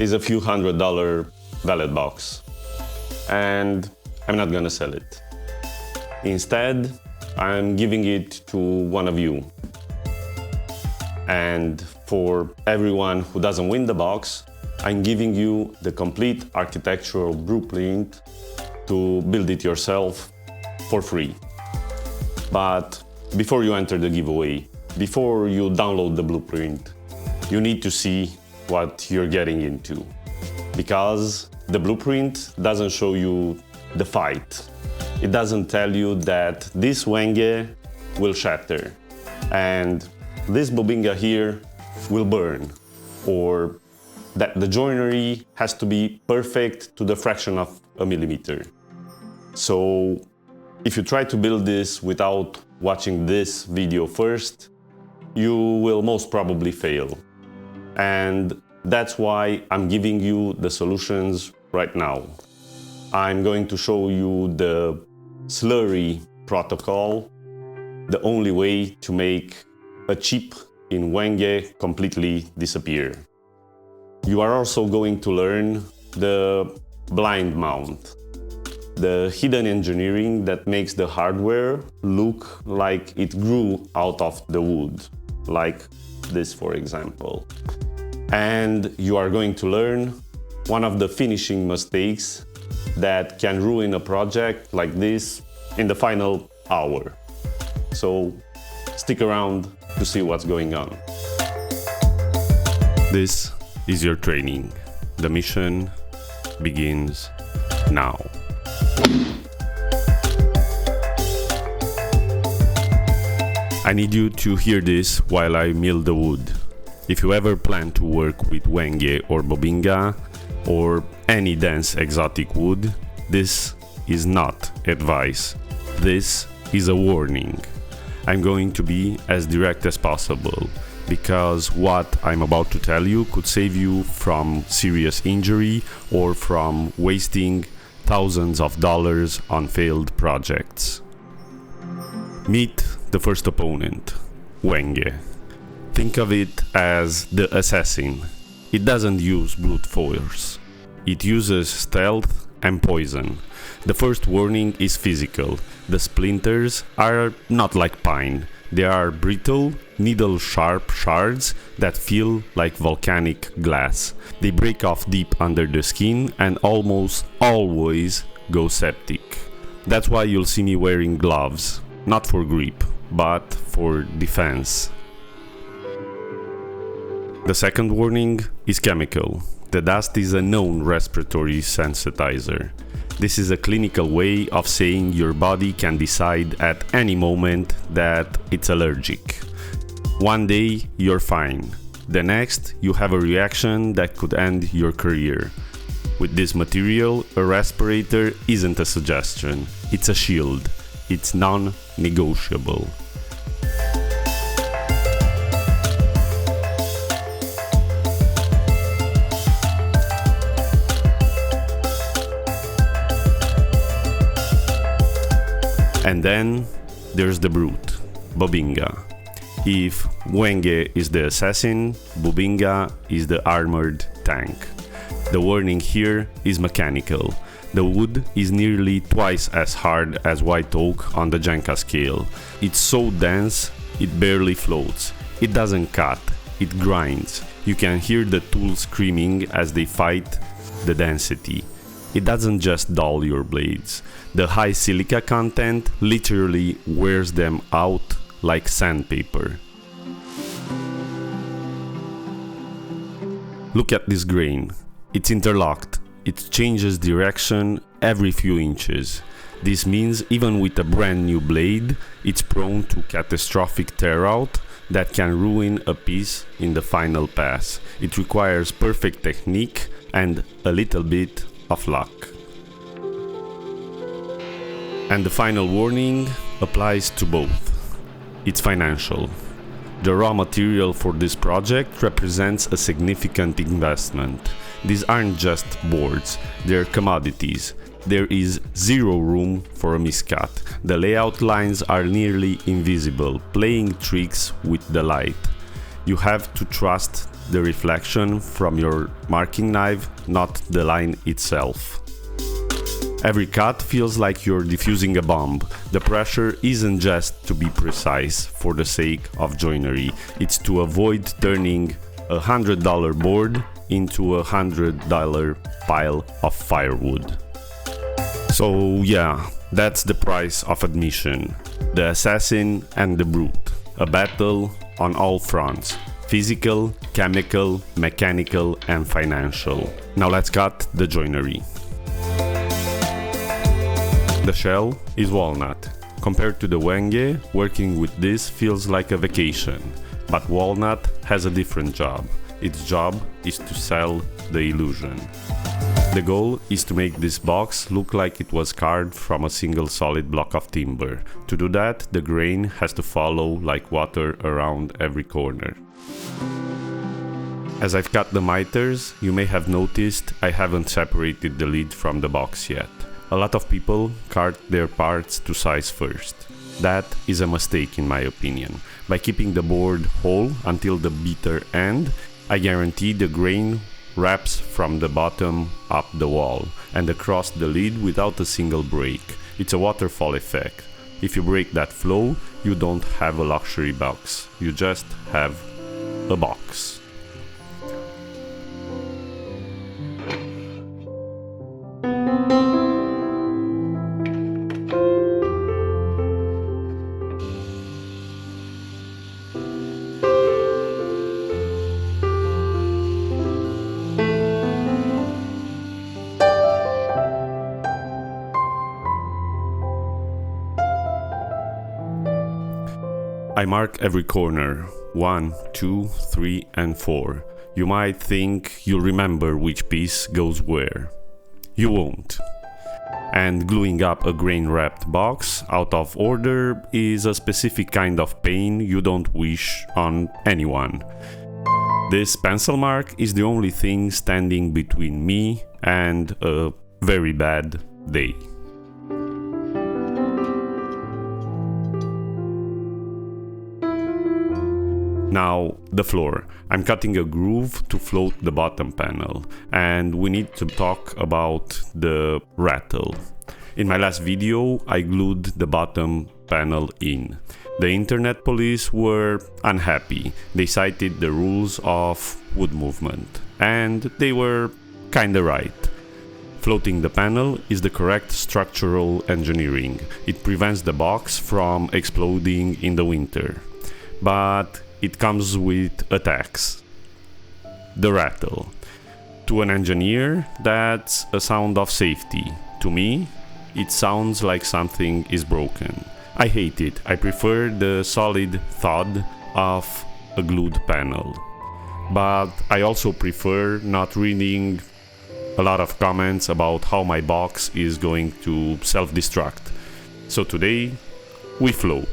is a few $100 Valet box, and I'm not gonna sell it. Instead, I'm giving it to one of you. And for everyone who doesn't win the box, I'm giving you the complete architectural blueprint to build it yourself for free. But before you enter the giveaway, before you download the blueprint, you need to see what you're getting into. Because the blueprint doesn't show you the fight. It doesn't tell you that this Wenge will shatter and this Bubinga here will burn, or that the joinery has to be perfect to the fraction of a millimeter. So if you try to build this without watching this video first, you will most probably fail. And that's why I'm giving you the solutions right now. I'm going to show you the Slurry Protocol, the only way to make a chip in Wenge completely disappear. You are also going to learn the blind mount, the hidden engineering that makes the hardware look like it grew out of the wood, like this, for example. And you are going to learn one of the finishing mistakes that can ruin a project like this in the final hour. So stick around to see what's going on. This is your training. The mission begins now. I need you to hear this while I mill the wood. If you ever plan to work with Wenge or Bubinga or any dense exotic wood, this is not advice. This is a warning. I'm going to be as direct as possible, because what I'm about to tell you could save you from serious injury or from wasting thousands of dollars on failed projects. Meet the first opponent, Wenge. Think of it as the assassin. It doesn't use brute force. It uses stealth and poison. The first warning is physical. The splinters are not like pine. They are brittle, needle-sharp shards that feel like volcanic glass. They break off deep under the skin and almost always go septic. That's why you'll see me wearing gloves, not for grip, but for defense. The second warning is chemical. The dust is a known respiratory sensitizer. This is a clinical way of saying your body can decide at any moment that it's allergic. One day you're fine. The next you have a reaction that could end your career. With this material, a respirator isn't a suggestion, it's a shield. It's non-negotiable. And then there's the brute, Bubinga. If Wenge is the assassin, Bubinga is the armored tank. The warning here is mechanical. The wood is nearly twice as hard as white oak on the Janka scale. It's so dense, it barely floats. It doesn't cut, it grinds. You can hear the tools screaming as they fight the density. It doesn't just dull your blades. The high silica content literally wears them out like sandpaper. Look at this grain. It's interlocked. It changes direction every few inches. This means even with a brand new blade, it's prone to catastrophic tear out that can ruin a piece in the final pass. It requires perfect technique and a little bit of luck. And the final warning applies to both. It's financial. The raw material for this project represents a significant investment. These aren't just boards, they're commodities. There is zero room for a miscut. The layout lines are nearly invisible, playing tricks with the light. You have to trust the reflection from your marking knife, not the line itself. Every cut feels like you're defusing a bomb. The pressure isn't just to be precise for the sake of joinery, it's to avoid turning a $100 board into a $100 pile of firewood. So yeah, that's the price of admission. The assassin and the brute. A battle on all fronts. Physical, chemical, mechanical, and financial. Now let's cut the joinery. The shell is walnut. Compared to the Wenge, working with this feels like a vacation. But walnut has a different job. Its job is to sell the illusion. The goal is to make this box look like it was carved from a single solid block of timber. To do that, the grain has to follow like water around every corner. As I've cut the miters, you may have noticed I haven't separated the lid from the box yet. A lot of people cut their parts to size first. That is a mistake in my opinion. By keeping the board whole until the bitter end, I guarantee the grain wraps from the bottom up the wall and across the lid without a single break. It's a waterfall effect. If you break that flow, you don't have a luxury box. You just have a box. I mark every corner, 1, 2, 3 and 4. You might think you'll remember which piece goes where. You won't. And gluing up a grain-wrapped box out of order is a specific kind of pain you don't wish on anyone. This pencil mark is the only thing standing between me and a very bad day. Now, the floor. I'm cutting a groove to float the bottom panel, and we need to talk about the rattle. In my last video, I glued the bottom panel in. The internet police were unhappy. They cited the rules of wood movement, and they were kinda right. Floating the panel is the correct structural engineering. It prevents the box from exploding in the winter. But it comes with a tax. The rattle. To an engineer, that's a sound of safety. To me, it sounds like something is broken. I hate it. I prefer the solid thud of a glued panel. But I also prefer not reading a lot of comments about how my box is going to self-destruct. So today, we float.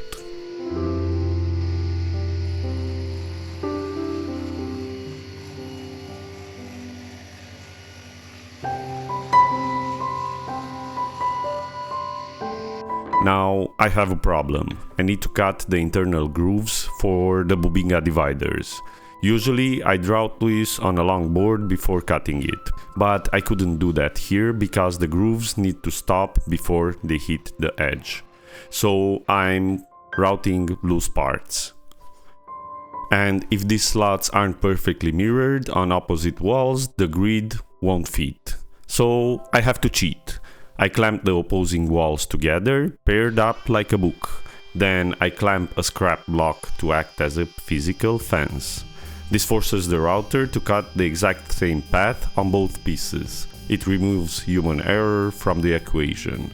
Now I have a problem. I need to cut the internal grooves for the Bubinga dividers. Usually I draw this on a long board before cutting it, but I couldn't do that here because the grooves need to stop before they hit the edge. So I'm routing loose parts. And if these slots aren't perfectly mirrored on opposite walls, the grid won't fit. So I have to cheat. I clamp the opposing walls together, paired up like a book. Then I clamp a scrap block to act as a physical fence. This forces the router to cut the exact same path on both pieces. It removes human error from the equation.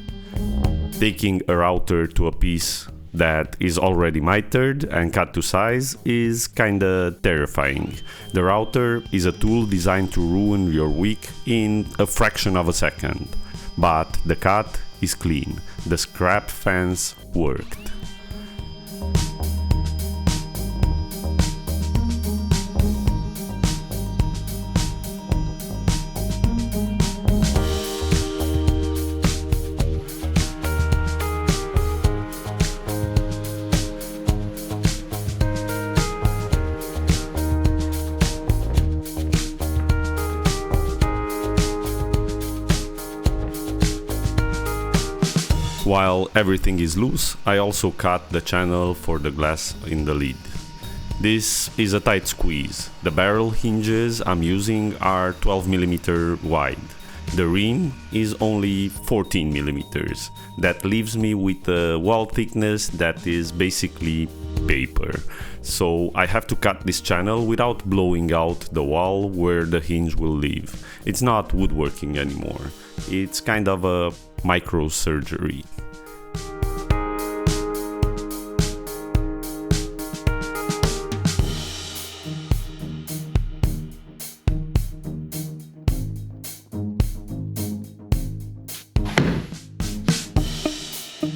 Taking a router to a piece that is already mitered and cut to size is kinda terrifying. The router is a tool designed to ruin your week in a fraction of a second. But the cut is clean. The scrap fence worked. While everything is loose, I also cut the channel for the glass in the lid. This is a tight squeeze. The barrel hinges I'm using are 12mm wide. The rim is only 14mm. That leaves me with a wall thickness that is basically paper. So I have to cut this channel without blowing out the wall where the hinge will live. It's not woodworking anymore. It's kind of a microsurgery.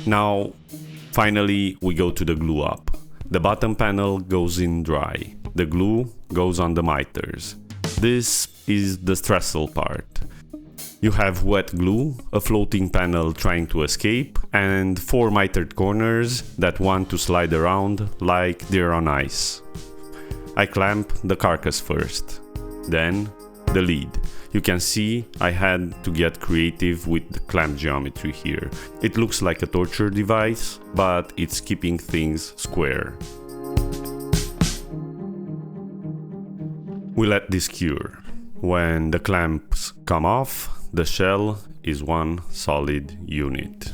Now, finally, we go to the glue up. The bottom panel goes in dry. The glue goes on the miters. This is the stressful part. You have wet glue, a floating panel trying to escape, and 4 mitered corners that want to slide around like they're on ice. I clamp the carcass first, then the lid. You can see I had to get creative with the clamp geometry here. It looks like a torture device, but it's keeping things square. We let this cure. When the clamps come off, the shell is one solid unit.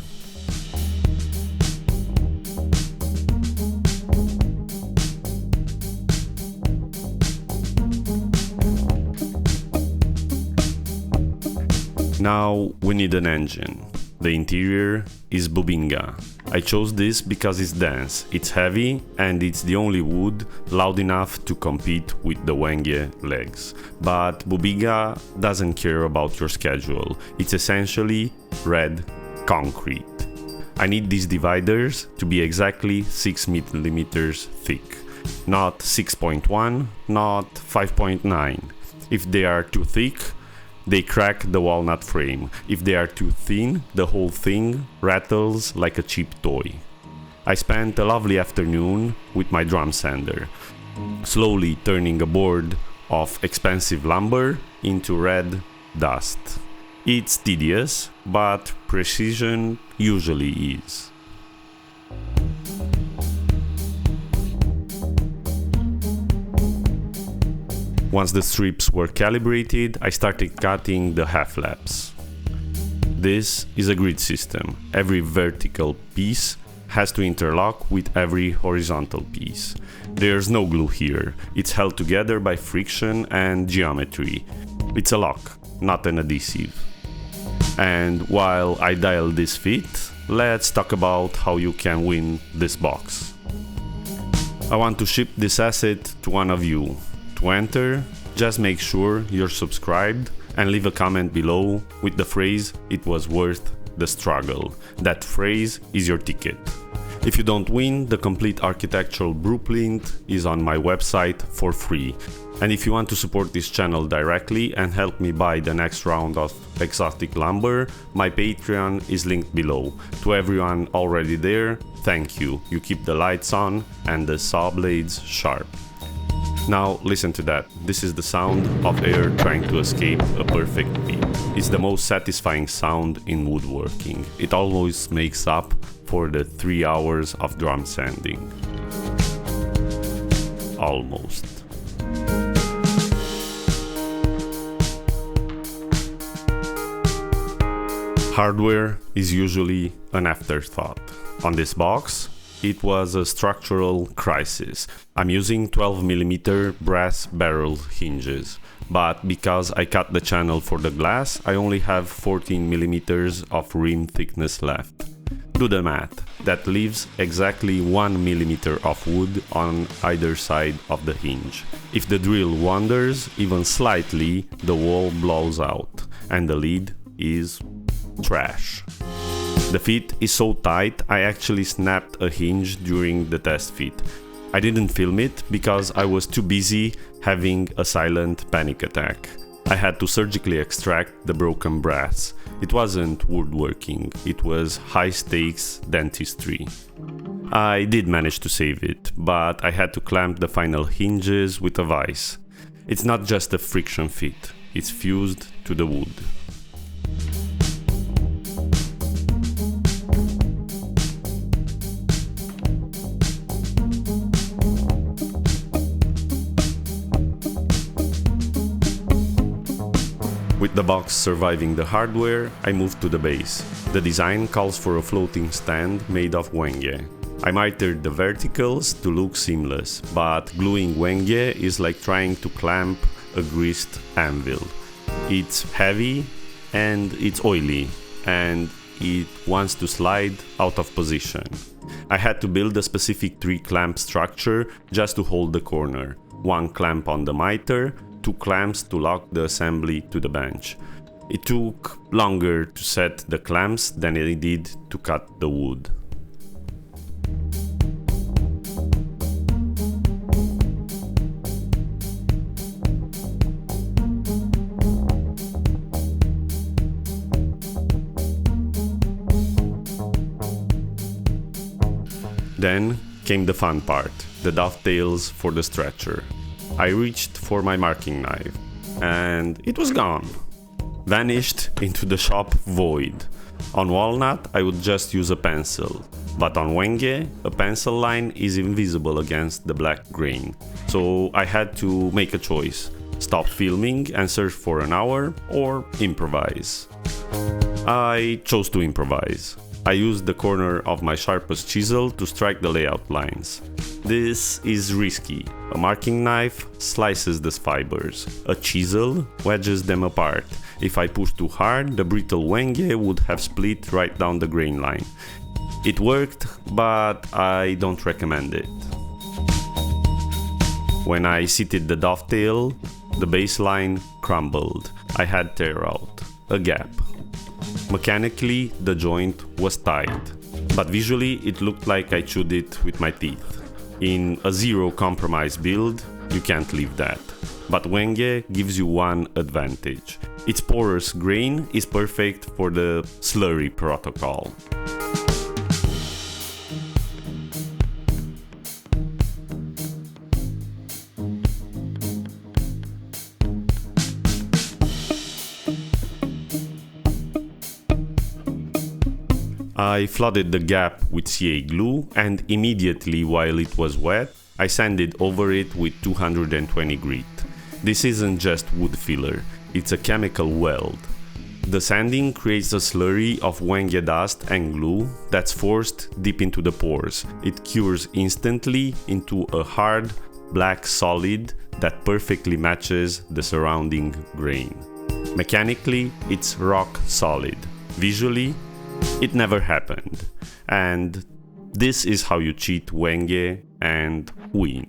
Now we need an engine. The interior is Bubinga. I chose this because it's dense, it's heavy, and it's the only wood loud enough to compete with the Wenge legs. But Bubinga doesn't care about your schedule. It's essentially red concrete. I need these dividers to be exactly 6mm thick. Not 6.1, not 5.9. If they are too thick, they crack the walnut frame. If they are too thin, the whole thing rattles like a cheap toy. I spent a lovely afternoon with my drum sander, slowly turning a board of expensive lumber into red dust. It's tedious, but precision usually is. Once the strips were calibrated, I started cutting the half laps. This is a grid system. Every vertical piece has to interlock with every horizontal piece. There's no glue here. It's held together by friction and geometry. It's a lock, not an adhesive. And while I dial this fit, let's talk about how you can win this box. I want to ship this asset to one of you. To enter, just make sure you're subscribed and leave a comment below with the phrase "it was worth the struggle." That phrase is your ticket. If you don't win, the complete architectural blueprint is on my website for free. And if you want to support this channel directly and help me buy the next round of exotic lumber, my Patreon is linked below. To everyone already there, thank you. You keep the lights on and the saw blades sharp. Now listen to that. This is the sound of air trying to escape a perfect beat. It's the most satisfying sound in woodworking. It always makes up for the 3 hours of drum sanding. Almost. Hardware is usually an afterthought. On this box, it was a structural crisis. I'm using 12mm brass barrel hinges, but because I cut the channel for the glass, I only have 14mm of rim thickness left. Do the math. That leaves exactly 1mm of wood on either side of the hinge. If the drill wanders even slightly, the wall blows out, and the lid is trash. The fit is so tight, I actually snapped a hinge during the test fit. I didn't film it because I was too busy having a silent panic attack. I had to surgically extract the broken brass. It wasn't woodworking, it was high-stakes dentistry. I did manage to save it, but I had to clamp the final hinges with a vise. It's not just a friction fit, it's fused to the wood. With the box surviving the hardware, I moved to the base. The design calls for a floating stand made of Wenge. I mitered the verticals to look seamless, but gluing Wenge is like trying to clamp a greased anvil. It's heavy and it's oily, and it wants to slide out of position. I had to build a specific 3-clamp structure just to hold the corner. 1 clamp on the miter, 2 clamps to lock the assembly to the bench. It took longer to set the clamps than it did to cut the wood. Then came the fun part, the dovetails for the stretcher. I reached for my marking knife, and it was gone. Vanished into the shop void. On Walnut, I would just use a pencil, but on Wenge, a pencil line is invisible against the black grain. So I had to make a choice, stop filming and search for an hour, or improvise. I chose to improvise. I used the corner of my sharpest chisel to strike the layout lines. This is risky. A marking knife slices the fibers. A chisel wedges them apart. If I push too hard, the brittle Wenge would have split right down the grain line. It worked, but I don't recommend it. When I seated the dovetail, the baseline crumbled. I had tear out, a gap. Mechanically, the joint was tight, but visually it looked like I chewed it with my teeth. In a zero compromise build, you can't leave that. But Wenge gives you one advantage. Its porous grain is perfect for the Slurry Protocol. I flooded the gap with CA glue, and immediately while it was wet, I sanded over it with 220 grit. This isn't just wood filler, it's a chemical weld. The sanding creates a slurry of Wenge dust and glue that's forced deep into the pores. It cures instantly into a hard, black solid that perfectly matches the surrounding grain. Mechanically, it's rock solid. Visually, it never happened. And this is how you cheat Wenge and win.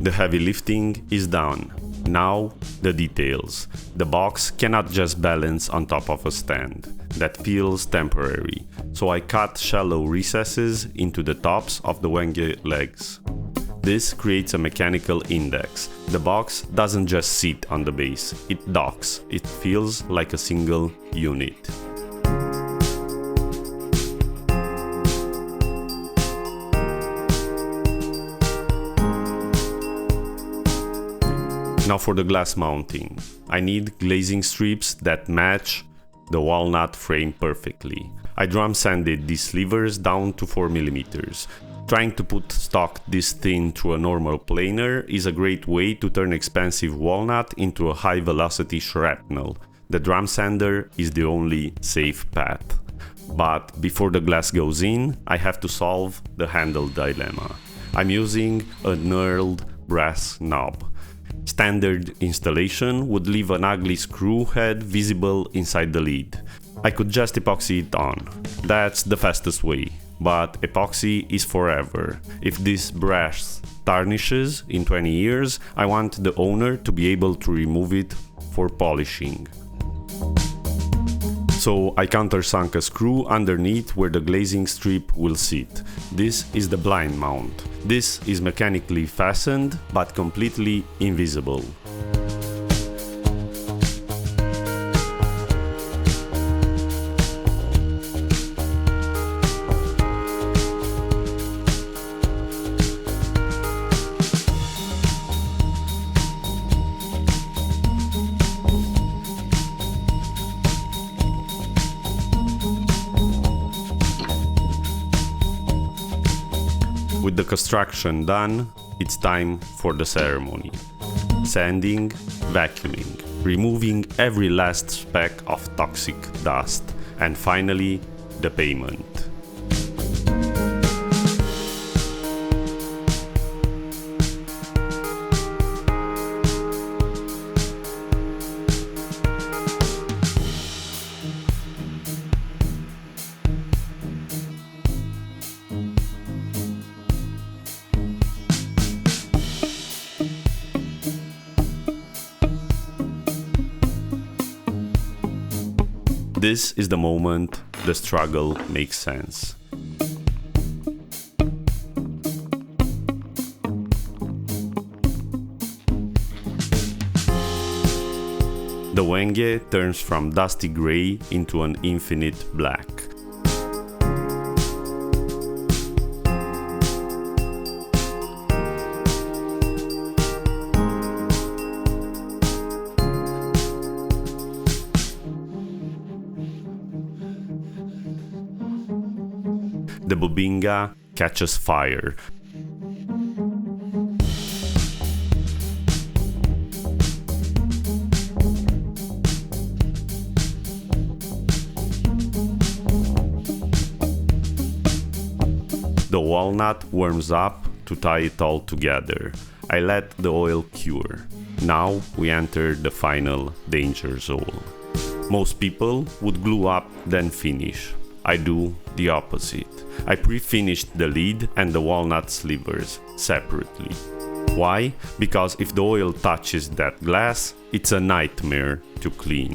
The heavy lifting is done. Now, the details. The box cannot just balance on top of a stand. That feels temporary. So I cut shallow recesses into the tops of the Wenge legs. This creates a mechanical index. The box doesn't just sit on the base, it docks. It feels like a single unit. Now for the glass mounting. I need glazing strips that match the walnut frame perfectly. I drum sanded these slivers down to 4 mm. Trying to put stock this thin through a normal planer is a great way to turn expensive walnut into a high velocity shrapnel. The drum sander is the only safe path. But before the glass goes in, I have to solve the handle dilemma. I'm using a knurled brass knob. Standard installation would leave an ugly screw head visible inside the lid. I could just epoxy it on. That's the fastest way. But epoxy is forever. If this brass tarnishes in 20 years, I want the owner to be able to remove it for polishing. So I countersunk a screw underneath where the glazing strip will sit. This is the blind mount. This is mechanically fastened but completely invisible. with the construction done, it's time for the ceremony. Sanding, vacuuming, removing every last speck of toxic dust, and finally, the payment. This is the moment the struggle makes sense. The Wenge turns from dusty gray into an infinite black. The Bubinga catches fire. The walnut warms up to tie it all together. I let the oil cure. Now we enter the final danger zone. Most people would glue up then finish. I do the opposite. I pre-finished the lid and the walnut slivers separately. Why? Because if the oil touches that glass, it's a nightmare to clean.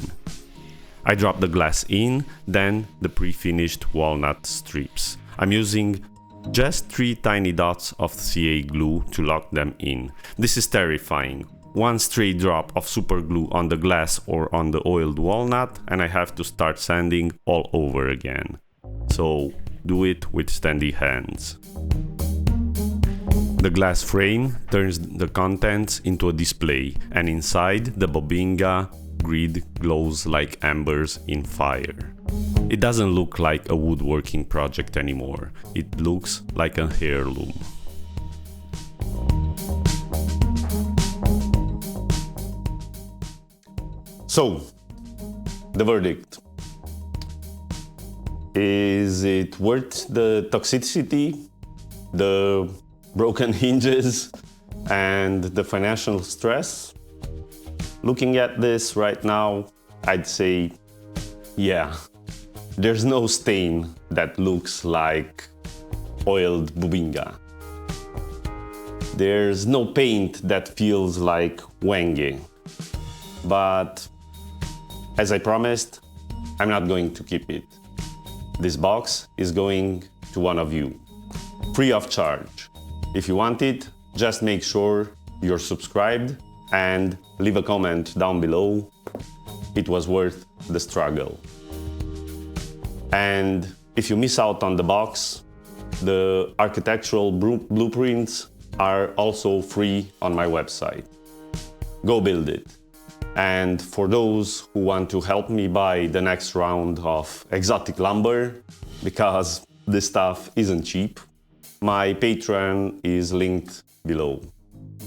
I drop the glass in, then the pre-finished walnut strips. I'm using just 3 tiny dots of CA glue to lock them in. This is terrifying. One stray drop of super glue on the glass or on the oiled walnut and I have to start sanding all over again. So do it with steady hands. The glass frame turns the contents into a display and inside the Bubinga grid glows like embers in fire. It doesn't look like a woodworking project anymore. It looks like a heirloom. So, the verdict. Is it worth the toxicity, the broken hinges, and the financial stress? Looking at this right now, I'd say, yeah. There's no stain that looks like oiled Bubinga. There's no paint that feels like Wenge. But as I promised, I'm not going to keep it. This box is going to one of you, free of charge. If you want it, just make sure you're subscribed and leave a comment down below. It was worth the struggle. And if you miss out on the box, the architectural blueprints are also free on my website. Go build it. And for those who want to help me buy the next round of exotic lumber, because this stuff isn't cheap, my Patreon is linked below.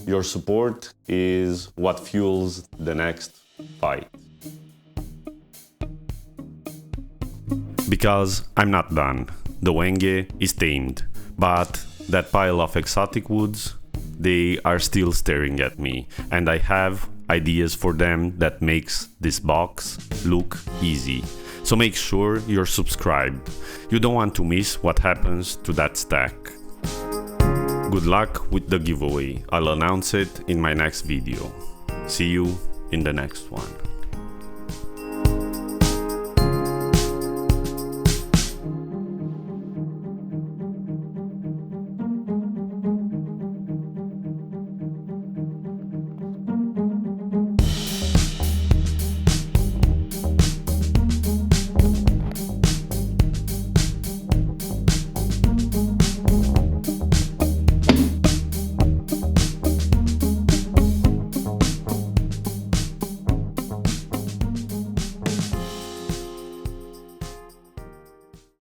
Your support is what fuels the next fight. Because I'm not done. The Wenge is tamed, but that pile of exotic woods, they are still staring at me, and I have ideas for them that makes this box look easy. So make sure you're subscribed. You don't want to miss what happens to that stack. Good luck with the giveaway. I'll announce it in my next video. See you in the next one.